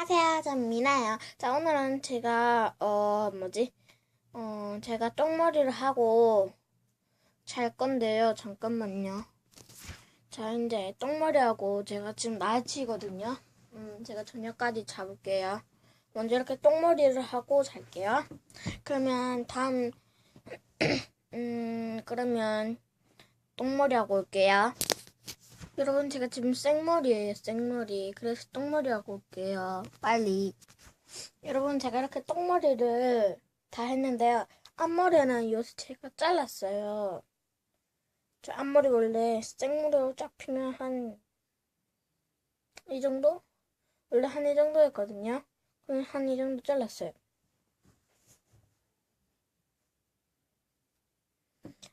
안녕하세요. 전 미나예요. 자, 오늘은 제가 똥머리를 하고 잘 건데요. 잠깐만요. 자, 이제 똥머리하고 제가 지금 낮이거든요. 제가 저녁까지 잡을게요. 먼저 이렇게 똥머리를 하고 잘게요. 그러면 그러면 똥머리 하고 올게요. 여러분, 제가 지금 생머리예요, 생머리. 그래서 똥머리 하고 올게요. 빨리. 여러분, 제가 이렇게 똥머리를 다 했는데요. 앞머리는 요새 제가 잘랐어요. 저 앞머리 원래 생머리로 쫙 피면 한 이 정도? 원래 한 이 정도였거든요. 그럼 한 이 정도 잘랐어요.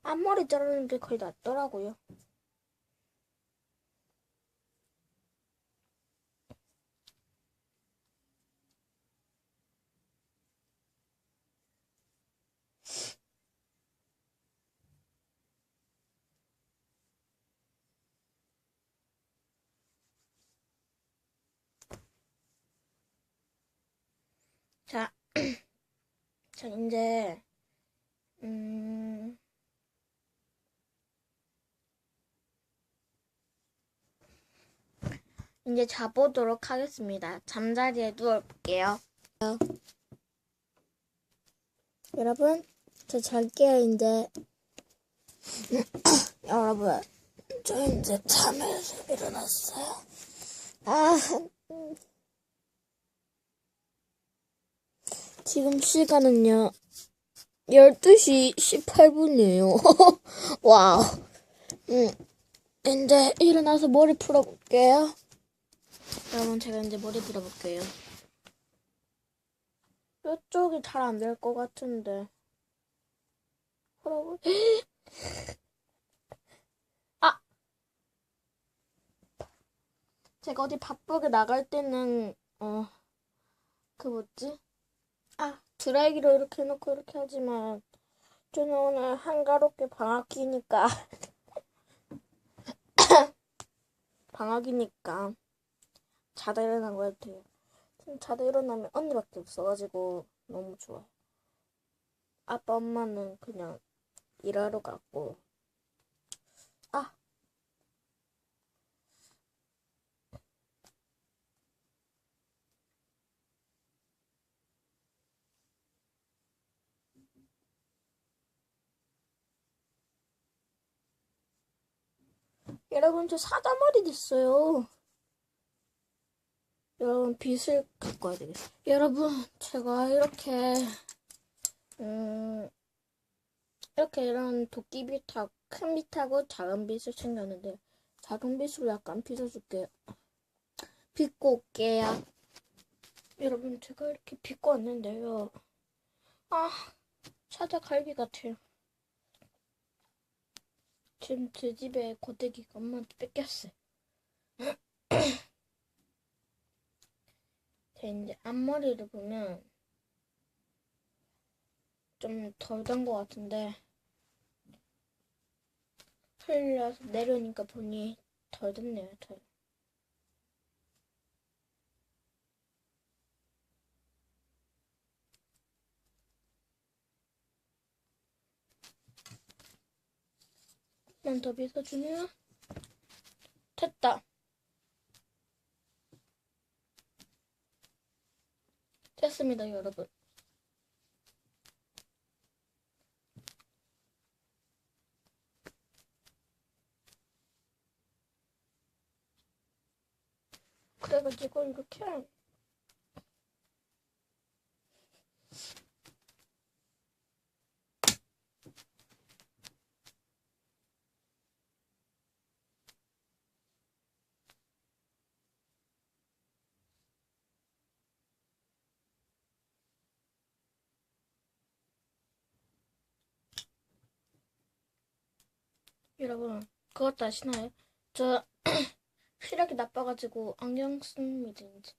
앞머리 자르는 게 거의 낫더라고요. 자, 자 이제 자보도록 하겠습니다. 잠자리에 누워볼게요. 여러분, 저 잘게요, 이제. 여러분, 저 이제 잠에서 일어났어요. 지금 시간은요, 12시 18분이에요. 와우. 이제 일어나서 머리 풀어볼게요. 여러분, 제가 이제 머리 풀어볼게요. 이쪽이 잘 안 될 것 같은데. 아! 제가 어디 바쁘게 나갈 때는, 드라이기로 이렇게 해놓고 이렇게 하지만, 저는 오늘 한가롭게 방학이니까, 자다 일어난 거 해도 돼요. 자다 일어나면 언니밖에 없어가지고, 너무 좋아요. 아빠, 엄마는 그냥 일하러 갔고, 여러분, 저 사자머리 됐어요. 여러분, 빗을 갖고 와야 되겠어요. 여러분, 제가 이렇게 이런 도끼빗하고 큰 빗하고 작은 빗을 챙겼는데, 작은 빗으로 약간 빗어줄게요. 빗고 올게요. 여러분, 제가 이렇게 빗고 왔는데요. 사자 갈비 같아요. 지금 제 집에 고데기가 엄마한테 뺏겼어요. 이제 앞머리를 보면 좀 덜 된 것 같은데 흘려서 내려오니까 보니 덜 됐네요. 덜. 만 더 빗어주면 됐다. 됐습니다, 여러분. 그래가지고 이렇게 여러분 그것도 아시나요? 저 시력이 나빠가지고 안경 씁니다 이제.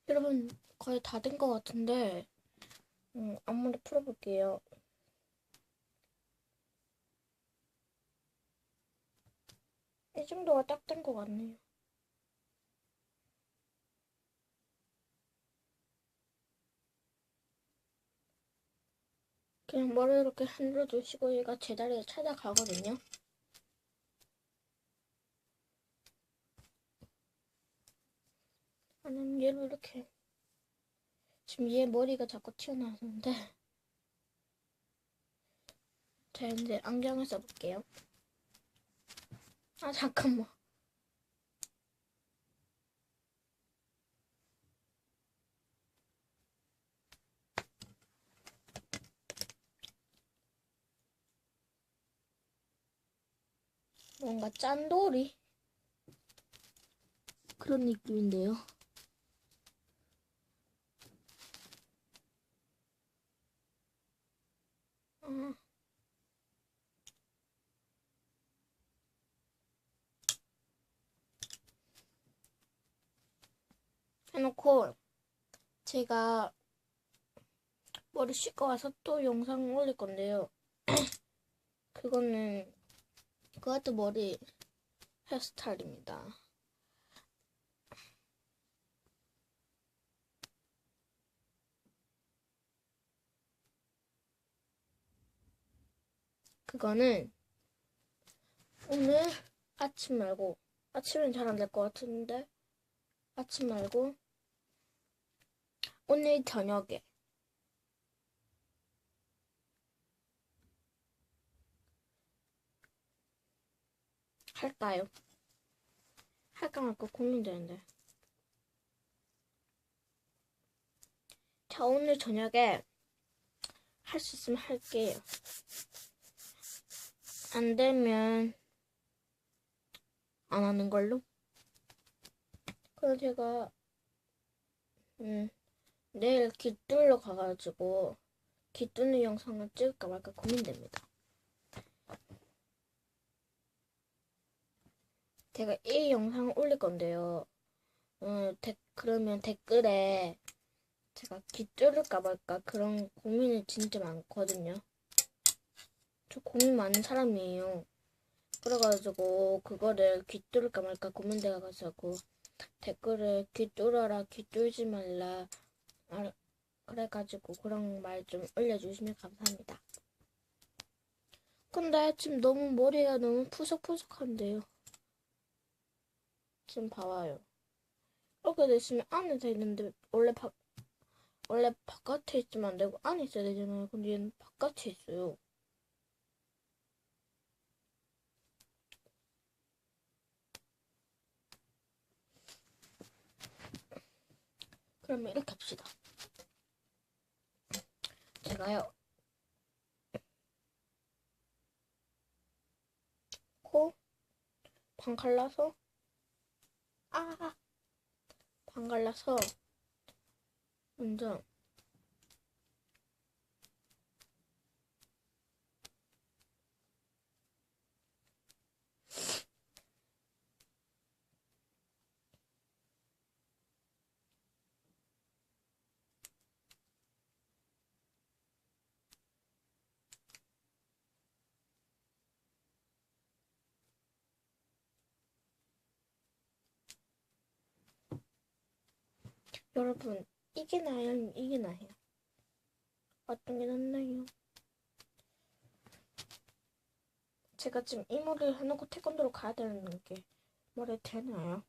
여러분 거의 다 된 것 같은데 앞머리 풀어볼게요. 이 정도가 딱 된 것 같네요. 그냥 머리 이렇게 흔들어 주시고 얘가 제자리에 찾아가거든요. 아니면 얘를 이렇게 지금 얘 머리가 자꾸 튀어나오는데 자 이제 안경을 써볼게요. 아 잠깐만. 뭔가 짠돌이 그런 느낌인데요. 아, 해놓고 제가 머리 씻고 와서 또 영상 올릴 건데요. 그것도 머리 헤어스타일입니다. 그거는 오늘 아침 말고 아침엔 잘 안 될 것 같은데 아침 말고 오늘 저녁에 할까요? 할까 말까 고민되는데. 자, 오늘 저녁에 할 수 있으면 할게요. 안 되면 안 하는 걸로. 그래서 제가 내일 귀 뚫러 가가지고 귀 뚫는 영상을 찍을까 말까 고민됩니다. 제가 이 영상을 올릴 건데요. 그러면 댓글에 제가 귀 뚫을까 말까 그런 고민이 진짜 많거든요. 저 고민 많은 사람이에요. 그래가지고 그거를 귀 뚫을까 말까 고민돼가지고 댓글에 귀 뚫어라 귀 뚫지 말라 그래가지고 그런 말 좀 올려주시면 감사합니다. 근데 지금 너무 머리가 너무 푸석푸석한데요. 지금 봐봐요. 이렇게 됐으면 안에 있는데 원래 바깥에 있으면 안 되고 안에 있어야 되잖아요. 근데 얘는 바깥에 있어요. 그러면 이렇게 합시다. 제가요 코 반 갈라서 반 갈라서 먼저 여러분 이게 나아요? 아니면 이게 나아요? 어떤 게 낫나요? 제가 지금 이 머리를 해놓고 태권도로 가야 되는 게 말이 되나요?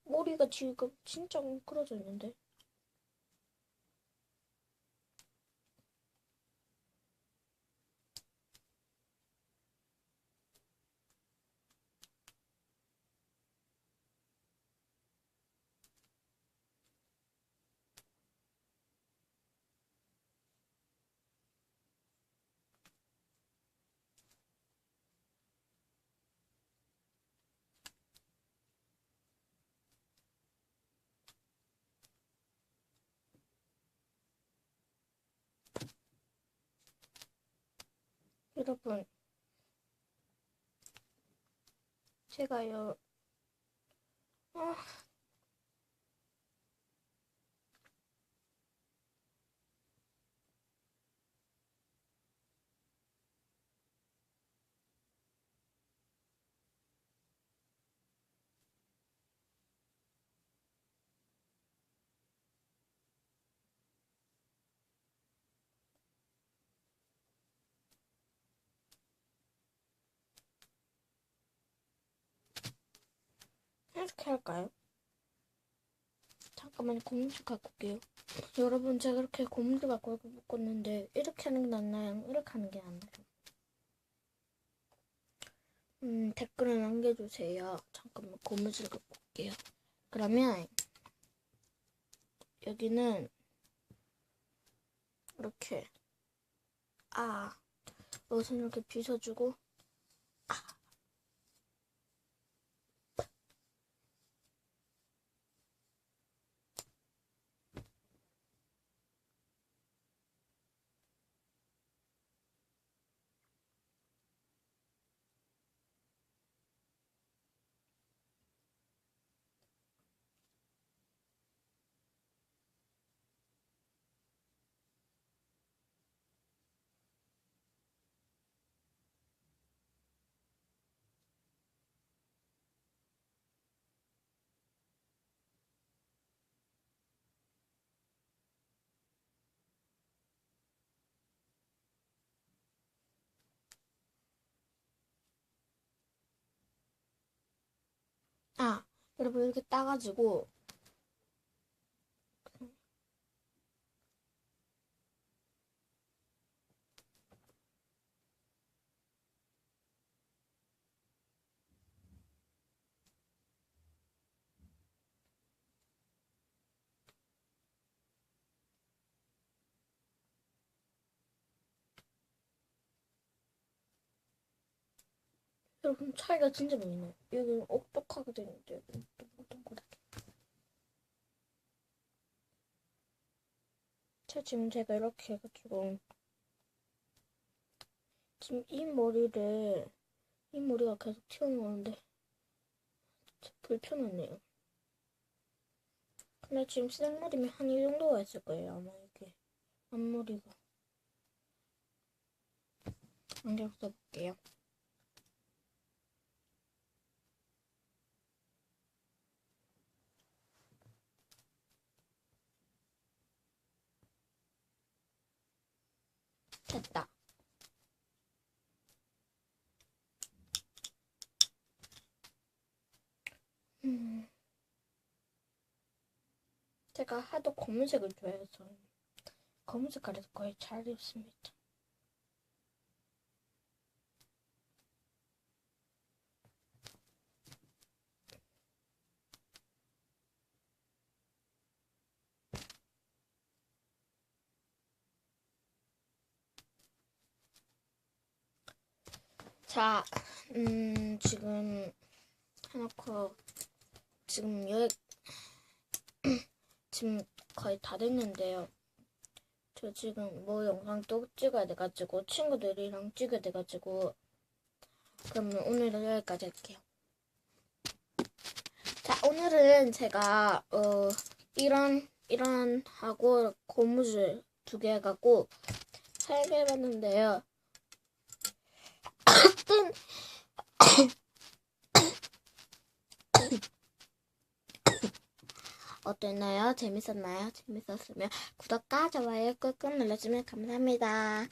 머리가 지금 진짜 뭉클어져 있는데. 여러분, 제가요, 아, 이렇게 할까요? 잠깐만 고무줄 갖고 올게요. 여러분, 제가 이렇게 고무줄 갖고 묶었는데, 이렇게 하는 게 낫나요? 이렇게 하는 게 낫나요? 댓글에 남겨주세요. 잠깐만 고무줄 갖고 올게요. 그러면, 여기는, 이렇게, 우선 이렇게 빗어주고, 여러분 이렇게 따가지고, 여러분 차이가 진짜 많이 나요. 여기는 똑똑하게 되는데, 여기는 동글동글하게. 지금 제가 이렇게 해가지고, 지금 이 머리가 계속 튀어나오는데, 불편하네요. 근데 지금 생머리면 한 이 정도가 있을 거예요, 아마 이게. 앞머리가. 안경 써볼게요. 됐다. 제가 하도 검은색을 좋아해서 검은 색깔에서 거의 잘 입습니다. 자, 지금 해놓고 지금 지금 거의 다 됐는데요. 저 지금 뭐 영상 또 찍어야 돼가지고 친구들이랑 찍어야 돼가지고 그러면 오늘은 여기까지 할게요. 자, 오늘은 제가 이런 하고 고무줄 2개 해갖고 3개 해봤는데요. 어땠나요? 재밌었나요? 재밌었으면 구독과 좋아요 꾹꾹 눌러주면 감사합니다.